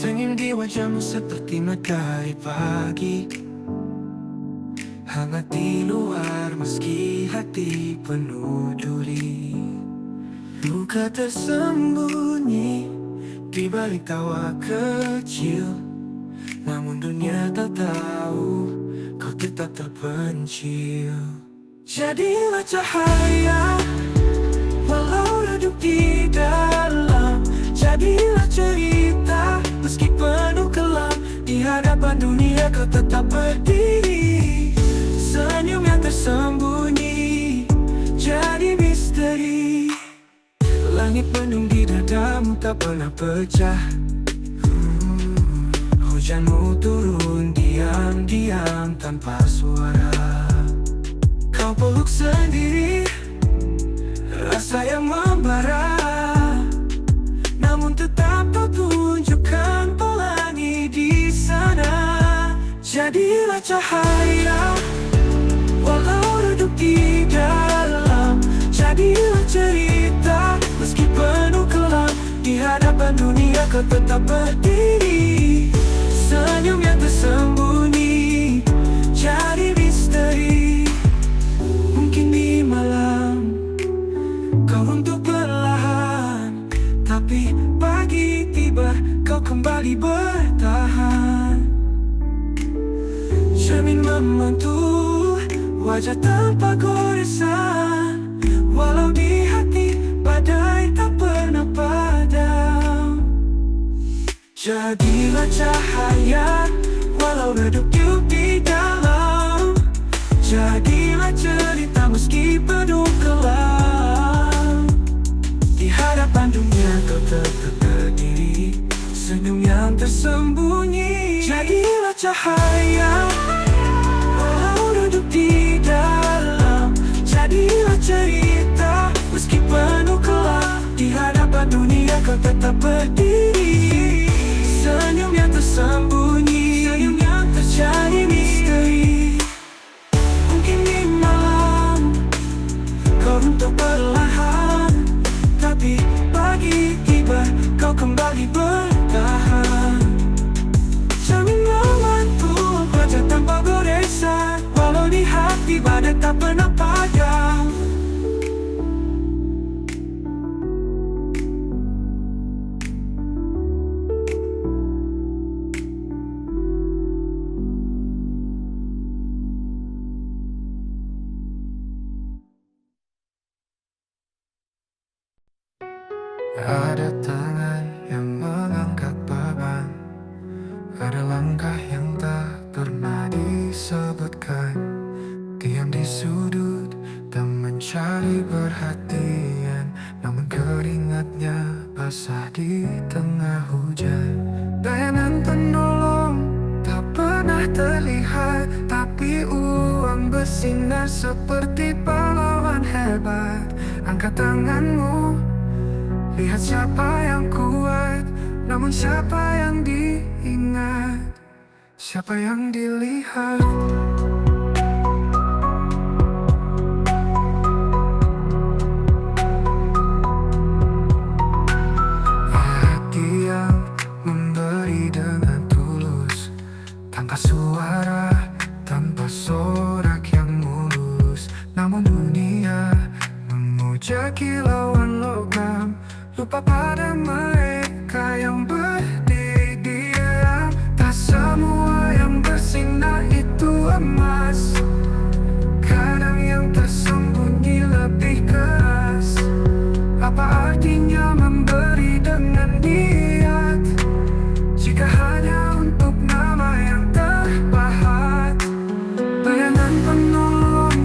Senyum di wajahmu seperti matahari pagi, hangat di luar meski hati penuh duri. Luka tersembunyi di balik tawa kecil, namun dunia tak tahu kau tetap terpencil. Jadilah cahaya walau redup di dalam, jadilah cerita meski penuh kelam. Di hadapan dunia kau tetap berdiri, senyum yang tersembunyi jadi misteri. Langit mendung di dadamu tak pernah pecah. Hujanmu turun diam-diam tanpa suara. Kau peluk sendiri rasa yang membara, namun tetap kau tunjukkan pelangi di sana. Jadilah cahaya walau redup di dalam, jadilah cerita meski penuh kelam. Di hadapan dunia kau tetap berdiri, senyum yang tersembunyi jadi misteri. Mungkin di malam kau runtuh perlahan, tapi pagi tiba kau kembali bertahan. Cermin membantu wajah tanpa goresan, walau di hati badai tak pernah padam. Jadilah cahaya walau redup di dalam, jadilah cerita meski penuh kelam. Di hadapan dunia kau tetap berdiri, senyum yang tersembunyi. Jadilah cahaya walau redup di dalam, jadilah cerita meski penuh kelam. Di hadapan dunia kau tetap berdiri, senyum yang tersembunyi, senyum yang terjadi misteri. Mungkin di malam kau runtuh perlahan, tapi pagi tiba kau kembali bertahan. Cermin membantu wajah tanpa goresan, walau di hati badai tak pernah padam. Ada tangan yang mengangkat beban, ada langkah yang tak pernah disebutkan. Diam di sudut dan mencari perhatian, namun keringatnya basah di tengah hujan. Bayangan penolong tak pernah terlihat, tapi uang bersinar seperti pahlawan hebat. Angkat tanganmu, lihat siapa yang kuat, namun siapa yang diingat, siapa yang dilihat. Hati yang memberi dengan tulus, tanpa suara, tanpa sorak yang mulus. Namun dunia memuja kilauan logam, lupa pada mereka yang berdiri diam. Tak semua yang bersinar itu emas, kadang yang tersembunyi lebih keras. Apa artinya memberi dengan niat, jika hanya untuk nama yang terpahat? Bayangan penolong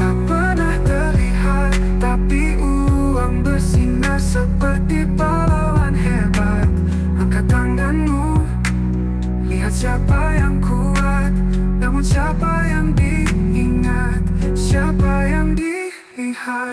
tak pernah terlihat, tapi uang bersinar seperti pahlawan hebat. Angkat tanganmu, lihat siapa yang kuat, namun siapa yang diingat, siapa yang dilihat.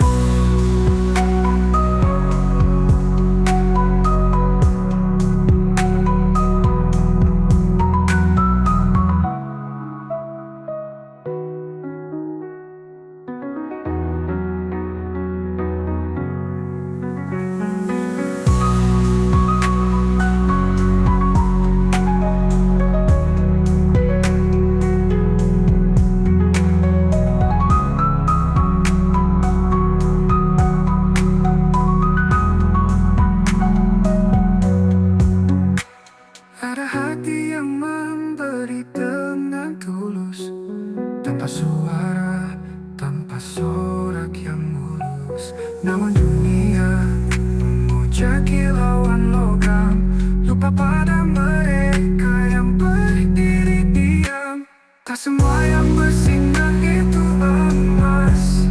pada mereka yang berdiri diam. Tak semua yang bersinar itu emas,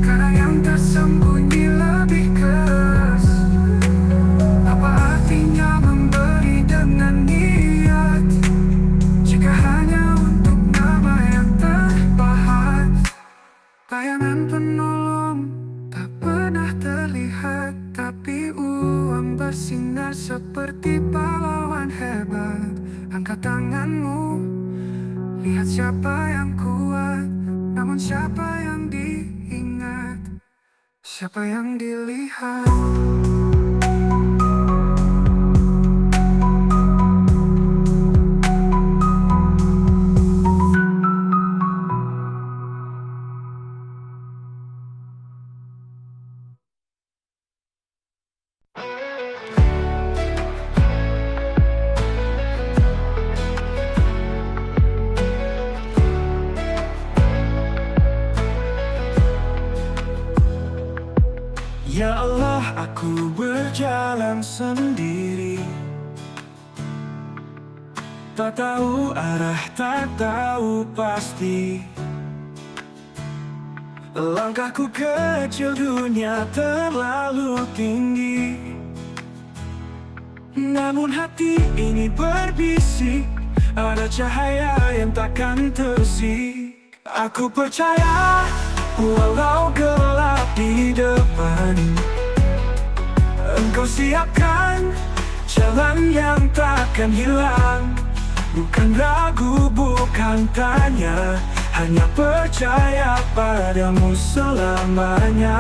kadang yang tersembunyi lebih keras. Apa artinya memberi dengan niat jika hanya untuk nama yang terpahat? Bayangan penolong tak pernah terlihat, tapi uang bersinar seperti pahlawan hebat. Angkat tanganmu, lihat siapa yang kuat, namun siapa yang diingat, siapa yang dilihat. Ya Allah, aku berjalan sendiri, tak tahu arah, tak tahu pasti. Langkahku kecil, dunia terlalu tinggi. Namun hati ini berbisik, ada cahaya yang takkan tersik. Aku percaya, walau gelap di depan, Engkau siapkan jalan yang takkan hilang. Bukan ragu, bukan tanya, hanya percaya padamu selamanya.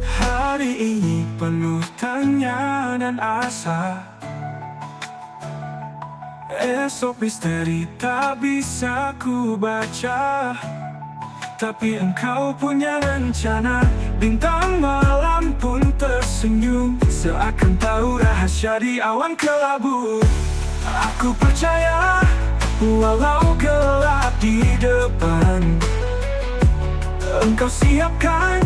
Hari ini penuh tanya dan asa, esok misteri tak bisa ku baca. Tapi Engkau punya rencana, bintang malam pun tersenyum, seakan tahu rahasia di awan kelabu. Aku percaya, walau gelap di depan, Engkau siapkan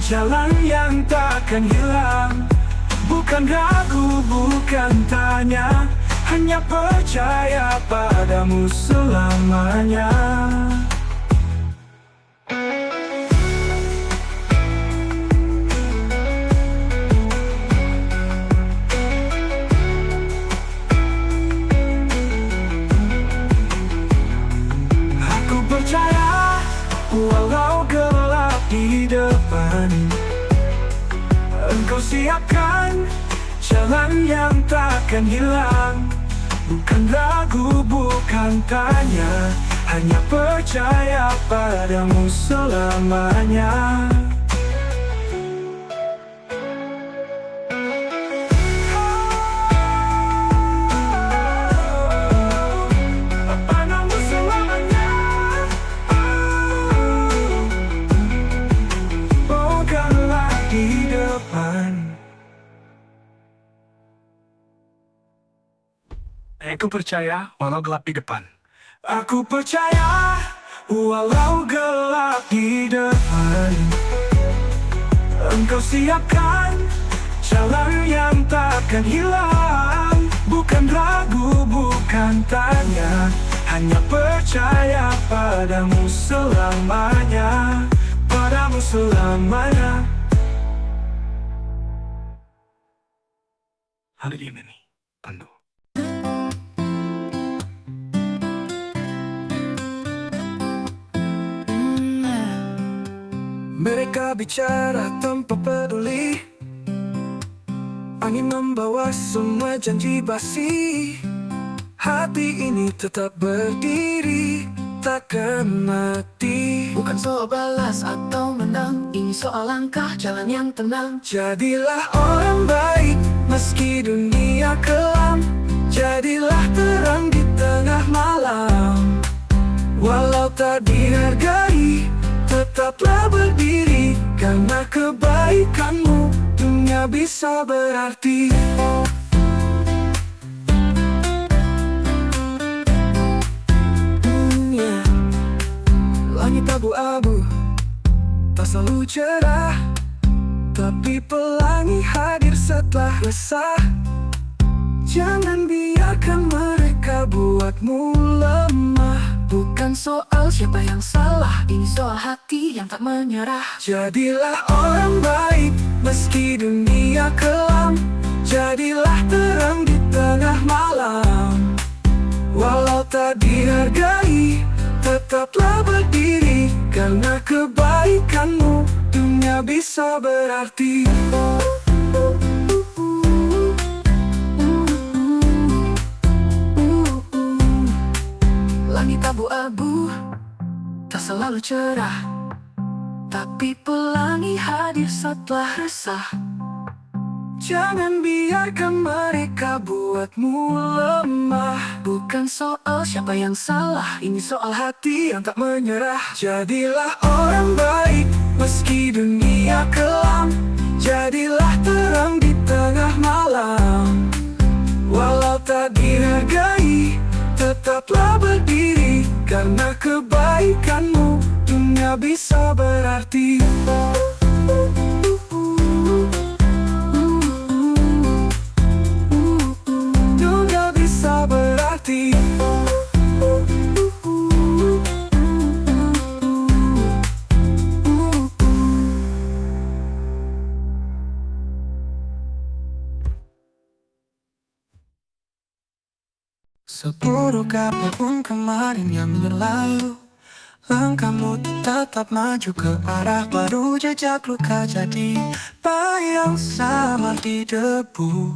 jalan yang takkan hilang. Bukan ragu, bukan tanya, hanya percaya padamu selamanya. Aku percaya, walau gelap di depan, Engkau siapkan jalan yang takkan hilang. Bukan ragu, bukan tanya, hanya percaya padamu selamanya. Padamu selamanya. Bukanlah di depan. Aku percaya, walau gelap di depan. Aku percaya, walau gelap di depan, Engkau siapkan jalan yang takkan hilang. Bukan ragu, bukan tanya, hanya percaya padamu selamanya. Padamu selamanya. Hari ini nih, penuh. Mereka bicara tanpa peduli, angin membawa semua janji basi. Hati ini tetap berdiri, takkan mati. Bukan soal balas atau menang, ini soal langkah jalan yang tenang. Jadilah orang baik meski dunia kelam, jadilah terang di tengah malam. Walau tak dihargai, tetaplah berdiri, karena kebaikanmu dunia bisa berarti. Langit abu-abu, tak selalu cerah, tapi pelangi hadir setelah resah. Jangan biarkan mereka buatmu lemah. Bukan soal siapa yang salah, ini soal hati yang tak menyerah. Jadilah orang baik meski dunia kelam. Jadilah terang di tengah malam. Walau tak dihargai, tetaplah berdiri. Karena kebaikanmu, dunia bisa berarti. Langit abu-abu tak selalu cerah, tapi pelangi hadir setelah resah. Jangan biarkan mereka buatmu lemah. Bukan soal siapa yang salah, ini soal hati yang tak menyerah. Jadilah orang baik meski dunia kelam. Jadilah terang di tengah malam. Walau tak dihargai, tetaplah berdiri. Karena kebaikanmu, dunia bisa berarti. Dunia bisa berarti. Seburuk apapun kemarin yang berlalu, langkahmu tetap maju ke arah baru. Jejak luka jadi bayang sama di debu.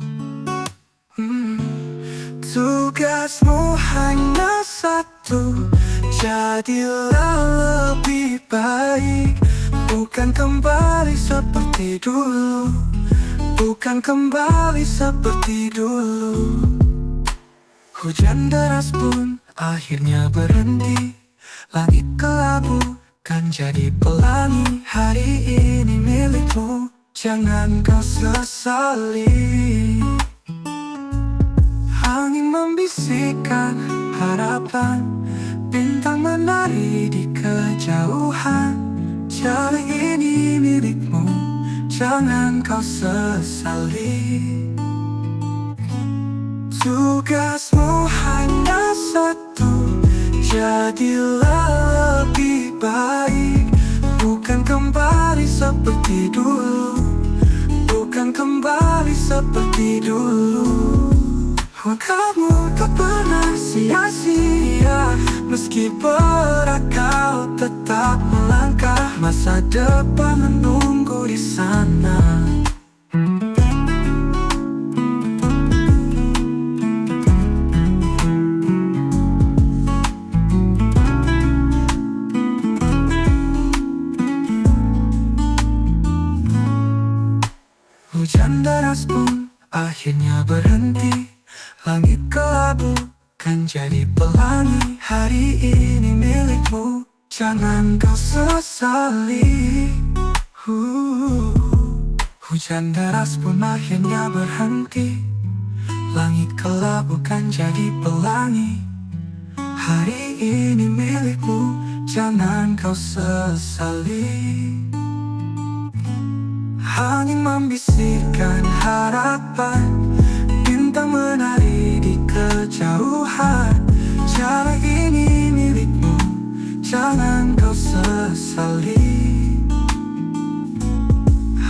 Tugasmu hanya satu, jadilah lebih baik. Bukan kembali seperti dulu, bukan kembali seperti dulu. Hujan deras pun akhirnya berhenti. Langit kelabu kan jadi pelangi. Hari ini milikmu, jangan kau sesali. Angin membisikkan harapan, bintang menari di kejauhan. Jalan ini milikmu, jangan kau sesali. Tugasmu hanya satu, jadilah lebih baik. Bukan kembali seperti dulu, bukan kembali seperti dulu. Langkahmu tak pernah sia-sia, meski berat kau tetap melangkah. Masa depan menunggu di sana. Hujan deras pun akhirnya berhenti. Langit kelabu kan jadi pelangi. Hari ini milikmu, jangan kau sesali. Hujan deras pun akhirnya berhenti. Langit kelabu kan jadi pelangi. Hari ini milikmu, jangan kau sesali. Angin membisikkan harapan, bintang menari di kejauhan. Jalan ini milikmu, jangan kau sesali.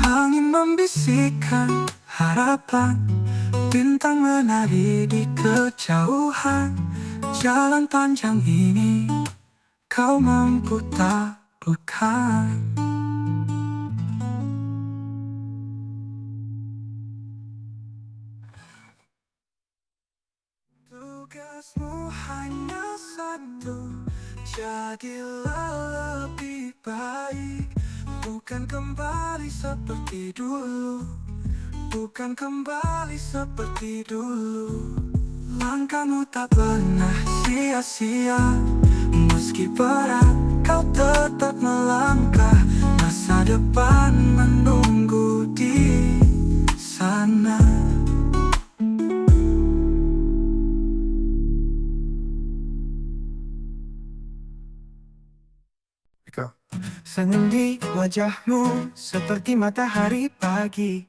Angin membisikkan harapan, bintang menari di kejauhan. Jalan panjang ini kau mampu taklukkan. Tugasmu hanya satu, jadilah lebih baik. Bukan kembali seperti dulu, bukan kembali seperti dulu. Langkahmu tak pernah sia-sia, meski berat kau tetap melangkah. Masa depan menunggu di sana. Senyum di wajahmu seperti matahari pagi,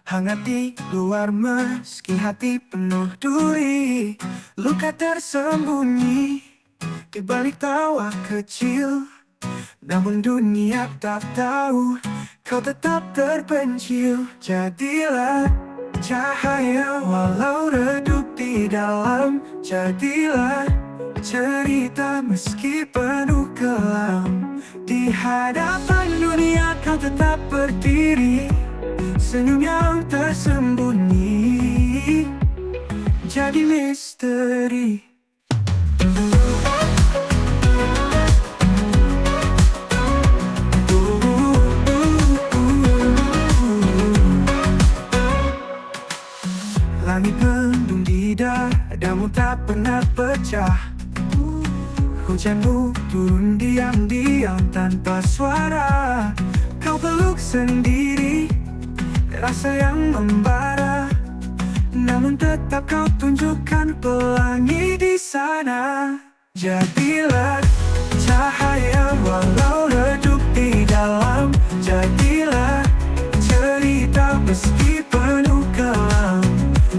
hangat di luar meski hati penuh duri. Luka tersembunyi di balik tawa kecil, namun dunia tak tahu kau tetap terpencil. Jadilah cahaya walau redup di dalam, jadilah cerita meski penuh kelam. Di hadapan dunia kau tetap berdiri, senyum yang tersembunyi jadi misteri. Langit mendung di dadamu tak pernah pecah, hujanmu turun diam-diam tanpa suara. Kau peluk sendiri rasa yang membara, namun tetap kau tunjukkan pelangi di sana. Jadilah cahaya walau redup di dalam, jadilah cerita meski penuh kelam.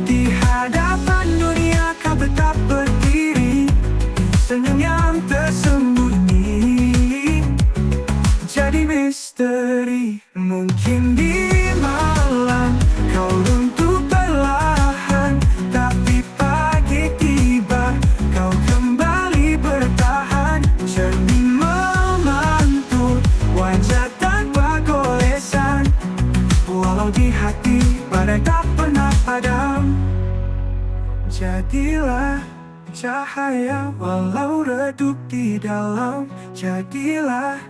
Di hadapan dunia kau tetap berdiri, senyum yang tersembunyi jadi misteri. Mungkin di malam kau runtuh perlahan, tapi pagi tiba kau kembali bertahan. Cermin memantul wajah tanpa goresan, walau di hati badai tak pernah padam. Jadilah cahaya walau redup di dalam, jadilah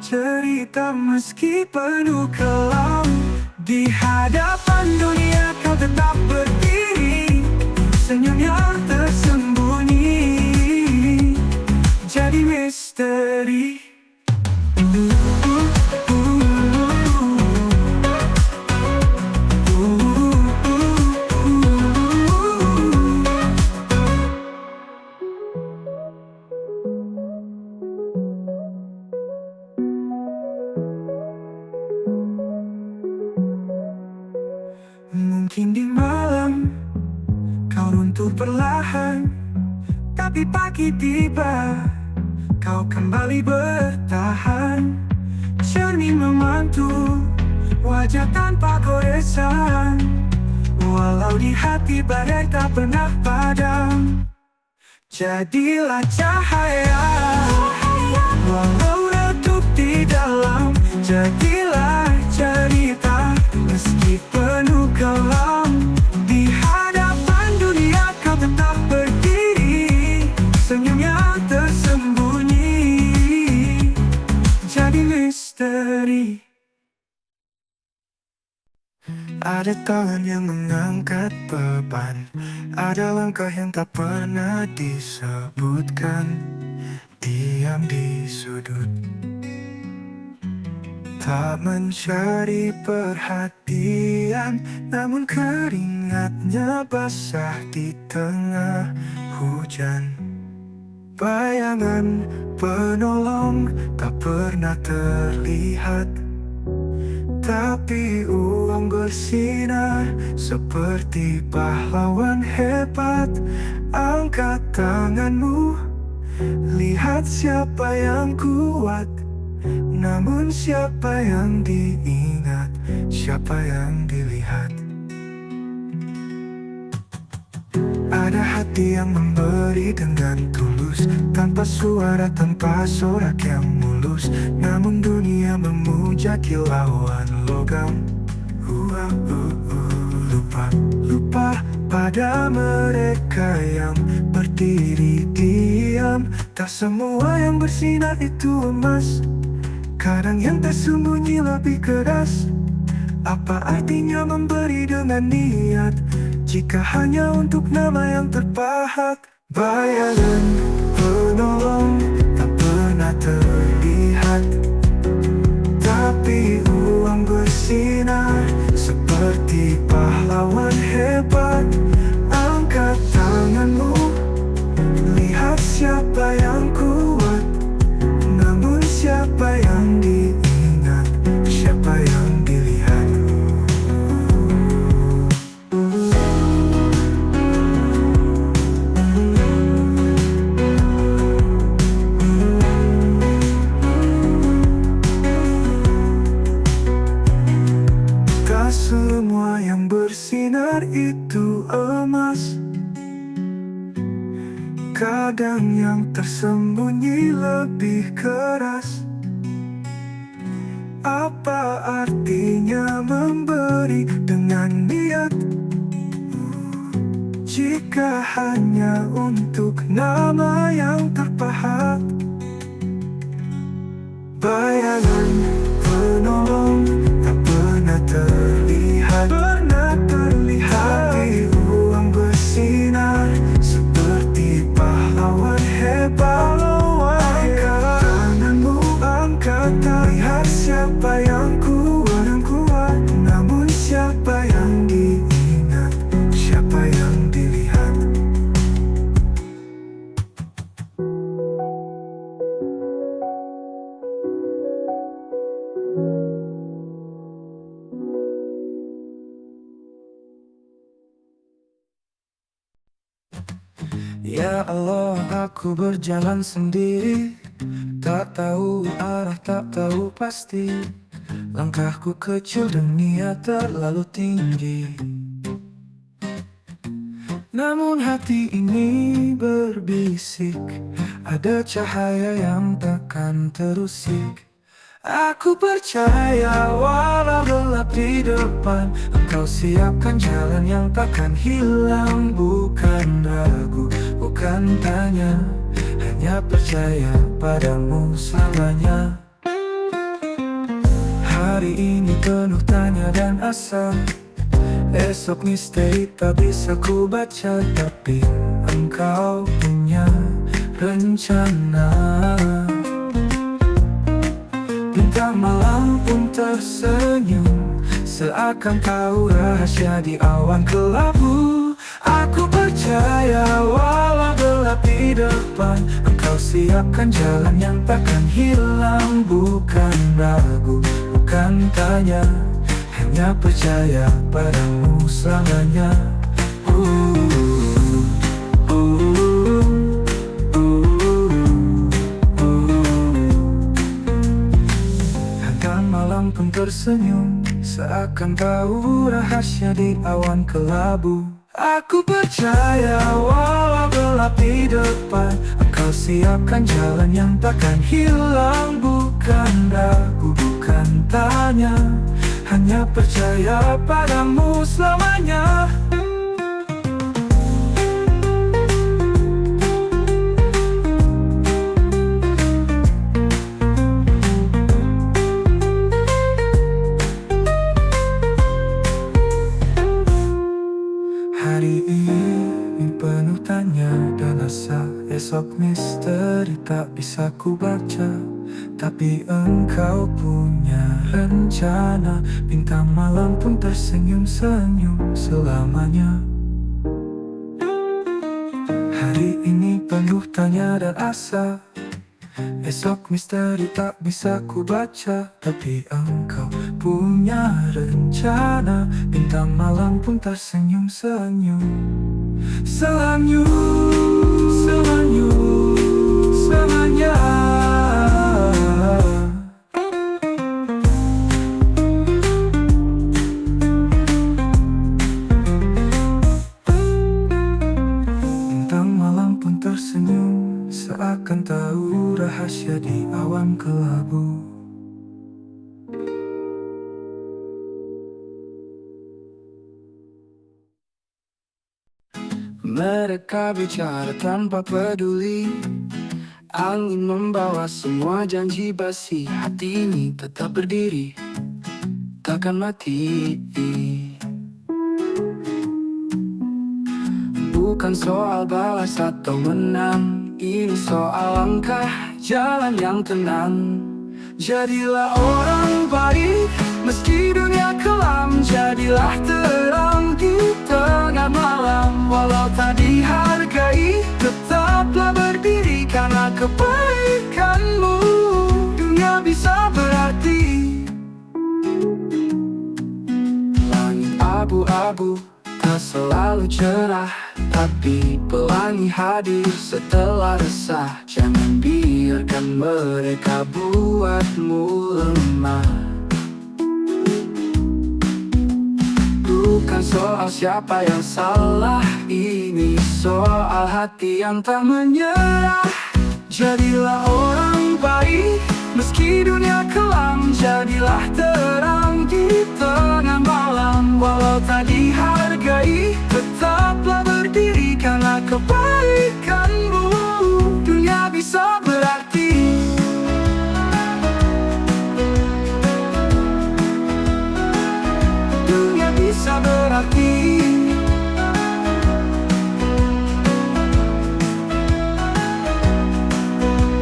cerita meski penuh kelam. Di hadapan dunia kau tetap berdiri, senyum yang tersembunyi jadi misteri. Mungkin di malam kau runtuh perlahan, tapi pagi tiba kau kembali bertahan. Cermin memantul wajah tanpa goresan, walau di hati badai tak pernah padam. Jadilah cahaya walau redup di dalam, jadilah cerita meski penuh kelam. Di hadapan dunia kau tetap berdiri, senyum yang tersembunyi jadi misteri. Ada tangan yang mengangkat beban, ada langkah yang tak pernah disebutkan, diam di sudut, tak mencari perhatian, namun keringatnya basah di tengah hujan. Bayangan penolong tak pernah terlihat, tapi uang bersinar seperti pahlawan hebat. Angkat tanganmu, lihat siapa yang kuat, namun siapa yang diingat, siapa yang dilihat. Ada hati yang memberi dengan tulus, tanpa suara, tanpa sorak yang mulus, namun dunia memuja kilauan logam. Lupa pada mereka yang berdiri diam. Tak semua yang bersinar itu emas, kadang yang tersembunyi lebih keras. Apa artinya memberi dengan niat jika hanya untuk nama yang terpahat? Bayangan penolong tak pernah terlihat, tapi uang bersinar seperti pahlawan hebat. Angkat tanganmu, lihat siapa yang kuat, namun siapa yang yang bersinar itu emas. Kadang yang tersembunyi lebih keras. Apa artinya memberi dengan niat jika hanya untuk nama yang terpahat? Bayangan penolong tak pernah terlihat. Hati ruang bersinar seperti pahlawan hebat. Angkat tanganmu, angkat tangan. Lihat siapa yang kuat, namun siapa yang diingat, siapa yang dilihat. Ya Allah, aku berjalan sendiri, tak tahu arah, tak tahu pasti. Langkahku kecil dan niat terlalu tinggi. Namun hati ini berbisik, ada cahaya yang takkan terusik. Aku percaya walau gelap di depan, Engkau siapkan jalan yang takkan hilang. Bukan ragu, bukan tanya, hanya percaya padamu selamanya. Hari ini penuh tanya dan asa, esok misteri tak bisa ku baca. Tapi Engkau punya rencana. Bintang malam pun tersenyum, seakan tahu rahasia di awan kelabu. Aku percaya walau gelap di depan, Engkau siapkan jalan yang takkan hilang. Bukan ragu, bukan tanya, hanya percaya padamu selamanya. Malam pun tersenyum, seakan tahu rahasia di awan kelabu. Aku percaya walau gelap di depan, Engkau siapkan jalan yang takkan hilang. Bukan ragu, bukan tanya, hanya percaya padamu selamanya. Hari ini penuh tanya dan asa, esok misteri tak bisa ku baca. Tapi Engkau punya rencana, bintang malam pun tersenyum-senyum selamanya. Hari ini penuh tanya dan asa, esok misteri tak bisa ku baca. Tapi Engkau punya rencana, bintang malam pun tersenyum-senyum selamanya. Bintang malam pun tersenyum, seakan tahu rahasia di awan kelabu. Mereka bicara tanpa peduli, angin membawa semua janji basi. Hati ini tetap berdiri, takkan mati. Bukan soal balas atau menang, ini soal langkah jalan yang tenang. Jadilah orang baik, meski dunia kelam. Jadilah terang di tengah malam. Walau tak dihargai, tetaplah berdiri. Karena kebaikanmu, dunia bisa berarti. Langit abu-abu tak selalu cerah, tapi pelangi hadir setelah resah. Jangan biarkan mereka buatmu lemah. Bukan soal siapa yang salah, ini soal hati yang tak menyerah. Jadilah orang baik, meski dunia kelam. Jadilah terang di tengah malam. Walau tak dihargai, tetaplah berdiri karena kebaikanmu. Dunia bisa berarti. Dunia bisa berarti.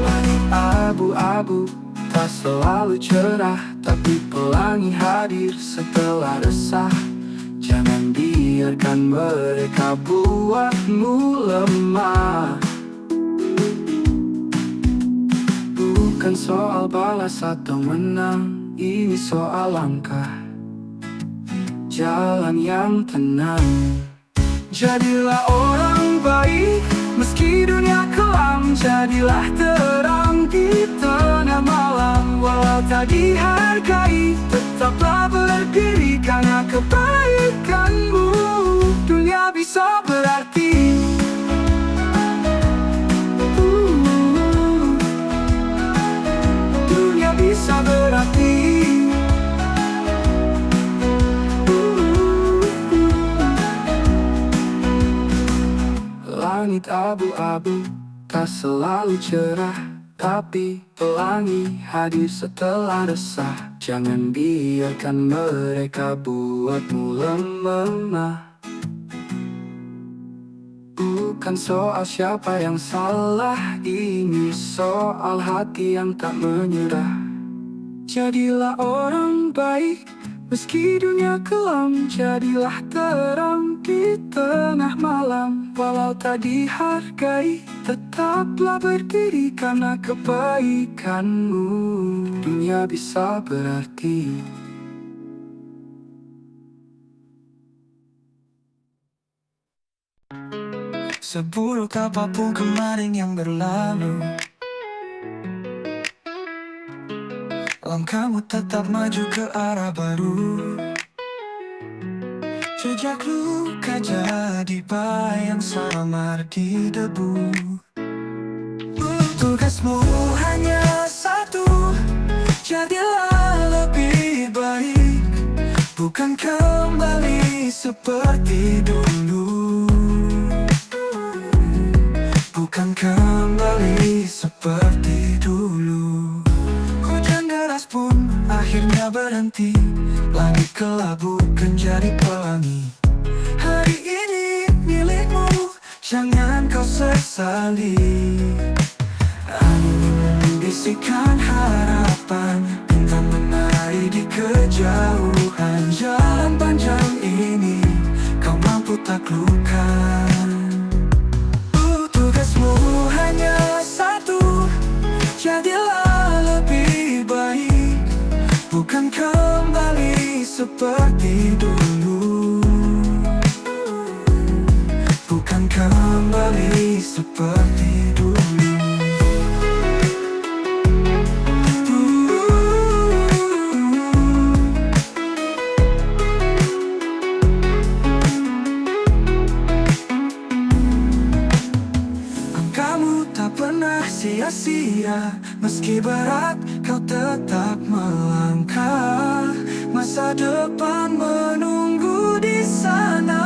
Langit abu-abu tak selalu cerah, tapi pelangi hadir setelah resah. Jangan biarkan mereka buatmu lemah. Bukan soal balas atau menang, ini soal langkah, jalan yang tenang. Jadilah orang baik, meski dunia kelam. Jadilah terang di tengah malam. Walau tak dihargai, tetaplah berdiri karena kebaikanmu. Dunia bisa berarti. Dunia bisa berarti. Langit abu-abu tak selalu cerah, tapi pelangi hadir setelah resah. Jangan biarkan mereka buatmu lemah. Bukan soal siapa yang salah, ini soal hati yang tak menyerah. Jadilah orang baik, meski dunia kelam. Jadilah terang di tengah malam. Walau tak dihargai, tetaplah berdiri karena kebaikanmu. Dunia bisa berarti. Seburuk apapun kemarin yang berlalu, langkahmu tetap maju ke arah baru. Jejak luka jadi bayang samar di debu. Tugasmu hanya satu, jadilah lebih baik. Bukan kembali seperti dulu. Bukan kembali seperti dulu. Hujan deras pun akhirnya berhenti. Langit kelabu kan jadi pelangi. Hari ini milikmu, jangan kau sesali. Angin membisikkan harapan, bintang menari di kejauhan. Jalan panjang ini kau mampu taklukkan. Tugasmu hanya satu, jadilah lebih baik. Bukan kembali seperti dulu. Bukan kembali seperti dulu. Angkamu tak pernah sia-sia, meski berat kau tetap melangkah. Masa depan menunggu di sana.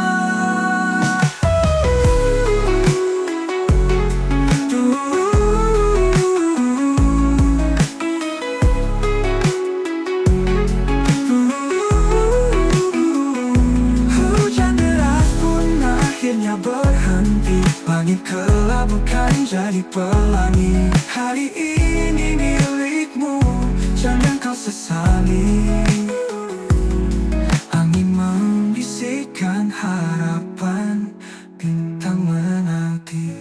Hujan deras pun akhirnya berhenti. Langit kelabu kan jadi pelangi. Hari ini milikmu, jangan kau sesali. Angin membisikkan harapan, bintang menanti,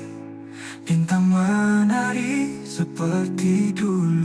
bintang menari seperti dulu.